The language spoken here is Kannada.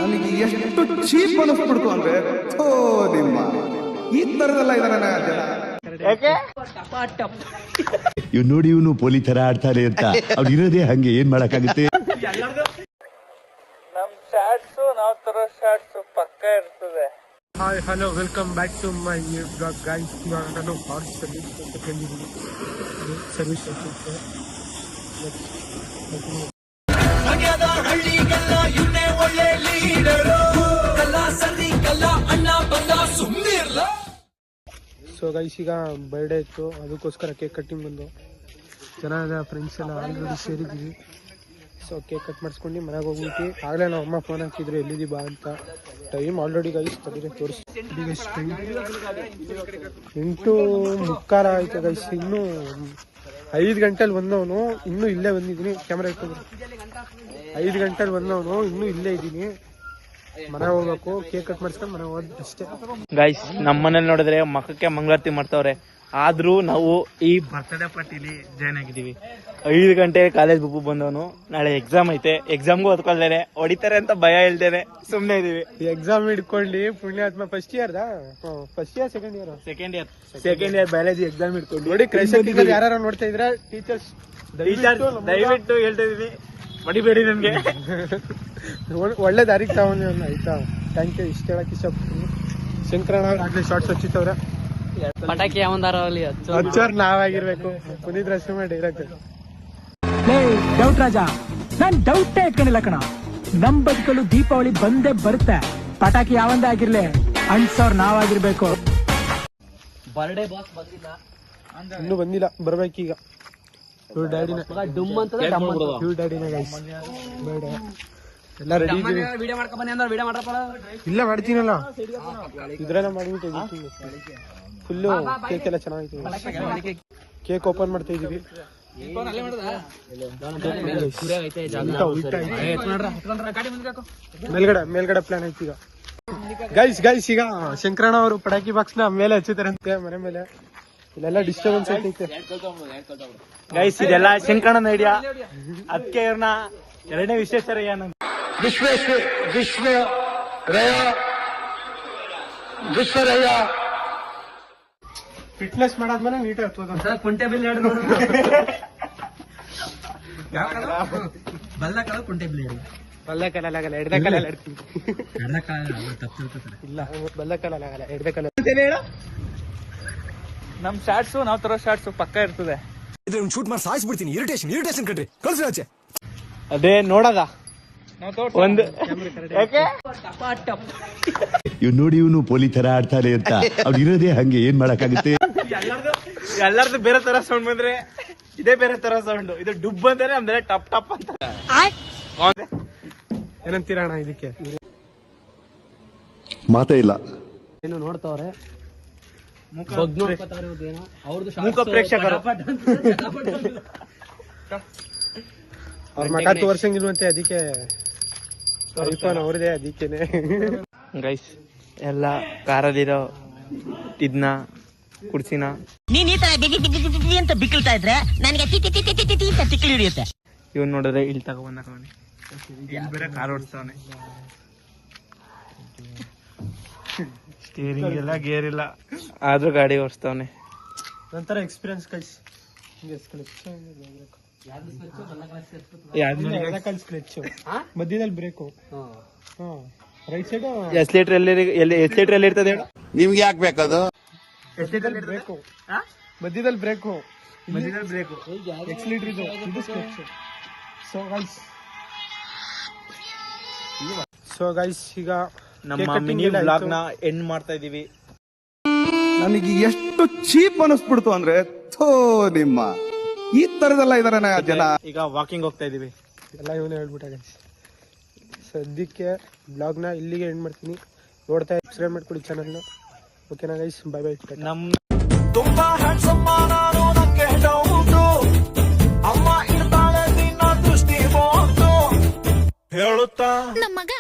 ನನಗೆ ಎಷ್ಟು ಚೀಪ್ ಅನಿಸ್ಬಿಡ್ತು ಅಂದ್ರೆ ನಿಮ್ಮ ಈ ತರದೆಲ್ಲ ಇದಾರೆ ಜನ. ಇವ್ ನೋಡಿ ಇವನು ಪೊಲಿ ತರ ಆಡ್ತಾರೆ ಅಂತ ಅವ್ರು ಇರೋದೇ ಹಂಗೆ, ಏನ್ ಮಾಡಕ್ಕಾಗುತ್ತೆ. ನಮ್ ಶಾರ್ಟ್ಸು ನಾವ್ ತರೋ ಶಾರ್ಟ್ಸು ಪಕ್ಕ ಇರ್ತದೆ. Hi hello welcome back to my new blog guys. ನಾನು ಹಾರ್ಸ್ ಸರ್ವಿಸ್ ಅಂತ ಬಂದಿದ್ದೀನಿ. ಸರ್ವಿಸ್ ಸೊ ಗೈಸ್, ಈಗ ಬರ್ಡೇ ಇತ್ತು, ಅದಕ್ಕೋಸ್ಕರ ಕೇಕ್ ಕಟ್ಟಿಂಗ್ ಬಂದು ಚೆನ್ನಾದ ಫ್ರೆಂಡ್ಸ್ ಎಲ್ಲ ಆಲ್ರೆಡಿ ಸೇರಿದ್ದೀವಿ. ಸೊ ಕೇಕ್ ಕಟ್ ಮಾಡಿಸ್ಕೊಂಡು ಮನೆಗೆ ಹೋಗ್ಬಿಟ್ಟು ಆಗಲೇ ನಾವು ಅಮ್ಮ ಫೋನ್ ಹಾಕಿದ್ರು ಎಲ್ಲಿದ್ದೀವಿ ಬಾ ಅಂತ. ಟೈಮ್ ಆಲ್ರೆಡಿ ಗೈಸ್ ತಡಿಗೆ ತೋರಿಸಿ 8:15 ಆಯ್ತು ಗೈಸ್. ಇನ್ನೂ 5 ಗಂಟೆಲಿ ಬಂದವನು, ಇನ್ನೂ ಇಲ್ಲೇ ಬಂದಿದ್ದೀನಿ. ಕ್ಯಾಮ್ರಾ ಇಟ್ಕೊಂಡು 5 ಗಂಟೆಲಿ ಬಂದವನು, ಇನ್ನೂ ಇಲ್ಲೇ ಇದ್ದೀನಿ. ಮನೆ ಹೋಗ್ಬೇಕು, ಕೇಕ್ ಕಟ್ ಮಾಡಿಸ್ಕೊಂಡು ಮನೆ ಹೋದ್ ಅಷ್ಟೇ ಗೈಸ್. ನಮ್ಮ ಮನೇಲಿ ನೋಡಿದ್ರೆ ಮಕ್ಕಕ್ಕೆ ಮಂಗಳಾರತಿ ಮಾಡ್ತಾವ್ರೆ, ಆದ್ರೂ ನಾವು ಈ ಬರ್ತ್ಡೇ ಪಾರ್ಟಿಲಿ ಜಾಯ್ನ್ ಆಗಿದ್ದೀವಿ. 5 ಗಂಟೆ ಕಾಲೇಜ್ ಬುಕ್ ಬಂದವನು, ನಾಳೆ ಎಕ್ಸಾಮ್ ಐತೆ, ಎಕ್ಸಾಮ್ಗೂ ಓದ್ಕೊಳ್ದೇನೆ ಹೊಡಿತಾರೆ ಅಂತ ಭಯ ಹೇಳ್ತೇನೆ ಸುಮ್ನೆ ಇದೀವಿ. ಎಕ್ಸಾಮ್ ಹಿಡ್ಕೊಂಡು ಪುಣ್ಯಾತ್ಮ first year second year biology exam ಹಿಡ್ಕೊಂಡು ನೋಡಿ. ಕ್ರೈಸ್ಟ್ ಯಾರು ನೋಡ್ತಾ ಇದ್ರ ಟೀಚರ್ಸ್ ದಯವಿಟ್ಟು ಹೇಳ್ತಾ ಇದೀನಿ, ಮಡಿಬೇಡಿ ನನ್ಗೆ. ಒಳ್ಳೆ ದಾರಿಗೆ ತಗೊಂಡಿ ಆಯ್ತಾ. Thank you. ಇಷ್ಟ ಹೇಳಕ್ ಇಷ್ಟಪಡ್ತೀನಿ. ಶಂಕರಣ್ಣ ಅವ್ರು ಆಗ್ಲೇ ಶಾರ್ಟ್ಸ್ ಹಚ್ಚಿತ್ತವ್ರೆ. ಪಟಾಕಿ ಯಾವಂದಾರಲ್ಲಿ ಹಚ್ಚೋರ್ ನಾವಾಗಿರ್ಬೇಕು. ಪುನೀತ್ ರಾಜ್ಕುಮಾರ್ ಡೈರೆಕ್ಟ್. ಡೌಟ್ ರಾಜ, ನಾನ್ ಡೌಟೇ ಇಟ್ಕೊಂಡಿಲ್ಲ ಕಣ. ನಮ್ ಬದುಕಲು ದೀಪಾವಳಿ ಬಂದೇ ಬರುತ್ತೆ. ಪಟಾಕಿ ಯಾವಂದೇ ಆಗಿರ್ಲಿ, ಅಣ್ಸೋರ್ ನಾವಾಗಿರ್ಬೇಕು. ಬರ್ಡೇ ಬಾಸ್ ಬಂದಿಲ್ಲ, ಇನ್ನೂ ಬಂದಿಲ್ಲ, ಬರ್ಬೇಕೀಗ. ಇವ್ರ ಡ್ಯಾಡಿನ ಗೈಸ್ ಬರ್ಡೇ ಎಲ್ಲ ರೆಡಿ ಇದೀವಿ. ಇಲ್ಲ ಮಾಡ್ತೀನಲ್ಲ, ಇದ್ರೆಲ್ಲ ಮಾಡ್ಬಿಟ್ಟು ಫುಲ್ಲು ಕೇಕ್ ಎಲ್ಲ ಚೆನ್ನಾಗಿತ್ತು. ಕೇಕ್ ಓಪನ್ ಮಾಡ್ತಾ ಇದೀವಿ. ಮೇಲ್ಗಡೆ ಪ್ಲಾನ್ ಐತಿ ಈಗ ಗೈಸ್. ಈಗ ಶಂಕರಣ್ಣ ಅವರು ಪಟಾಕಿ ಬಾಕ್ಸ್ ನ ಮೇಲೆ ಹಚ್ಚಿತಾರಂತೆ ಮನೆ ಮೇಲೆ. ಇಲ್ಲೆಲ್ಲ ಡಿಸ್ಟರ್ಬೆನ್ಸ್ ಐತೈತೆ ಗೈಸ್. ಇದೆಲ್ಲ ಶಂಕರಣ್ಣನ ಐಡಿಯಾ, ಅದಕ್ಕೆ ಇವ್ರನ್ನ ಎರಡನೇ ವಿಶ್ವೇಶ್ವರಯ್ಯ ವಿಶ್ವರಯ್ಯ ಫಿಟ್ನೆಸ್ ಮಾಡಾದ್ಮೇಲೆ ನೀಟ್ ಆಗ್ತದ. ಕುಂಟೆ ಬಿಲ್ ಬಲ್ಲ ಕಾಲ ಕುಂಟೆ ಬಿಲ್ ಬಲ್ಲ ಕಾಲಾಗಲ್ಲ, ಎಡ್ದ ಕಾಲಲ್ಲಿ ಆಡ್ತೀನಿ. ಇಲ್ಲ ಬಲ್ಲ ಕಾಲಾಗಲ್ಲ, ಎಡ್ದ ಕಾಲ. ನಮ್ ಶಾರ್ಟ್ಸು ನಾವ್ ತರೋ ಶಾರ್ಟ್ಸು ಪಕ್ಕ ಇರ್ತದೆ. ಶೂಟ್ ಮಾಡಿ ಸಾಯಿಸ್ಬಿಡ್ತೀನಿ. ಇರಿಟೇಷನ್ ಕಟ್ರಿ, ಕಳ್ಸಿ. ಅದೇ ನೋಡದ ಒಂದು ಇವ್ ನೋಡಿ ಇವನು ಪೊಲಿ ತರ ಆಡ್ತಾರೆ ಅಂತ ಅವ್ರು ಇರೋದೇ ಹಂಗೆ, ಏನ್ ಮಾಡಕ್ಕಾಗುತ್ತೆ. ಎಲ್ಲಾರ್ದು ಬೇರೆ ತರ ಸೌಂಡ್ ಬಂದ್ರೆ ಇದೇ ಬೇರೆ ತರ ಸೌಂಡ್. ಇದು ಡುಬ್ ಅಂತಾರೆ, ಅಂದ್ರೆ ಟಪ್ ಟಪ್ ಅಂತ. ಏನಂತೀರಣ್ಣ ಇದಕ್ಕೆ? ಮಾತೇ ಇಲ್ಲ. ಏನು ನೋಡ್ತಾವ್ರೆ ಮೂಕ ಪ್ರೇಕ್ಷಕರು. ಅವ್ರ ಮಗ ತೋರ್ಸಂಗಿಲ್ವಂತೆ, ಅದಕ್ಕೆ ಐಫೋನ್ ಅವ್ರದೇ, ಅದಕ್ಕೇನೆ. ಗೈಸ್ ಎಲ್ಲ ಕಾರದಿರೋ ಇದ್ನ ಕುಡ್ಸಿನ ನೀನ್ ಈ ತರ ಬಿಗಿ ಅಂತ ಬಿಕ್ಕಳ್ತಾ ಇದ್ರೆ ನನಗೆ ಅಂತ ತಿಕ್ಕಲಿ ಹಿಡಿಯುತ್ತೆ. ಇವನ್ ನೋಡಿದ್ರೆ ಇಲ್ಲಿ ತಗೊಬಂದ ಬೇರೆ ಕಾರ್ ಓಡಿಸ್ತಾವನೆ. ಸ್ಟೀರಿಂಗ್ ಇಲ್ಲ, ಗೇರ್ ಇಲ್ಲ, ಆದ್ರೂ ಗಾಡಿ ಓಡಿಸ್ತಾವನೆ. ನಂತರ ಎಕ್ಸ್ಪೀರಿಯನ್ಸ್ ಕಳ್ಸಿ. ಮಧ್ಯದಲ್ಲಿ ಬ್ರೇಕು, ರೈಟ್ ಸೈಡ್ ಎಸ್ಲೇಟರ್ ಎಲ್ಲಿ ಇರ್ತದೆ ಹೇಳು? ನಿಮ್ಗೆ ಯಾಕೆ ಬೇಕದು? ಬ್ರೇಕು, ಮಧ್ಯದಲ್ಲಿ ಬ್ರೇಕು, ಎಕ್ಸ್ಲೇಟರ್ ಇದು ಸ್ಕೆಚ್. ಸೊ ಗೈಸ್ ಈಗ ನಮ್ಮ ಮಿನಿ ಬ್ಲಾಗ್ ನ ಎಂಡ್ ಮಾಡ್ತಾ ಇದೀವಿ. ನನಗೆ ಎಷ್ಟು ಚೀಪ್ ಅನಿಸ್ಬಿಡ್ತು ಅಂದ್ರೆ ನಿಮ್ಮ ಈ ತರದೆಲ್ಲ ಇದಾರೆ ಜನ. ಈಗ ವಾಕಿಂಗ್ ಹೋಗ್ತಾ ಇದೀವಿ. ಎಲ್ಲ ಇವನೇ ಹೇಳ್ಬಿಟ್ಟ ಗೈಸ್. ಸದ್ಯಕ್ಕೆ ಬ್ಲಾಗ್ನ ಇಲ್ಲಿಗೆ ಎಂಡ್ ಮಾಡ್ತೀನಿ. ನೋಡ್ತಾ ಸಬ್ಸ್ಕ್ರೈಬ್ ಮಾಡ್ಕೊಡಿ ಚಾನಲ್ನ. ಓಕೆನಾ ಗೈಸ್, ಬೈ ಬೈ. ನಮ್ಮ ತುಂಬಾ ಹ್ಯಾಂಡ್ಸಮ್ ನಾನು, ನನಗೆ ಡೌಟು. ಅಮ್ಮ ಇರ್ತಾಳೆ ನಿನ್ನ ದೃಷ್ಟಿ ಹೇಳುತ್ತಾ ನಮ್ಮ ಮಗ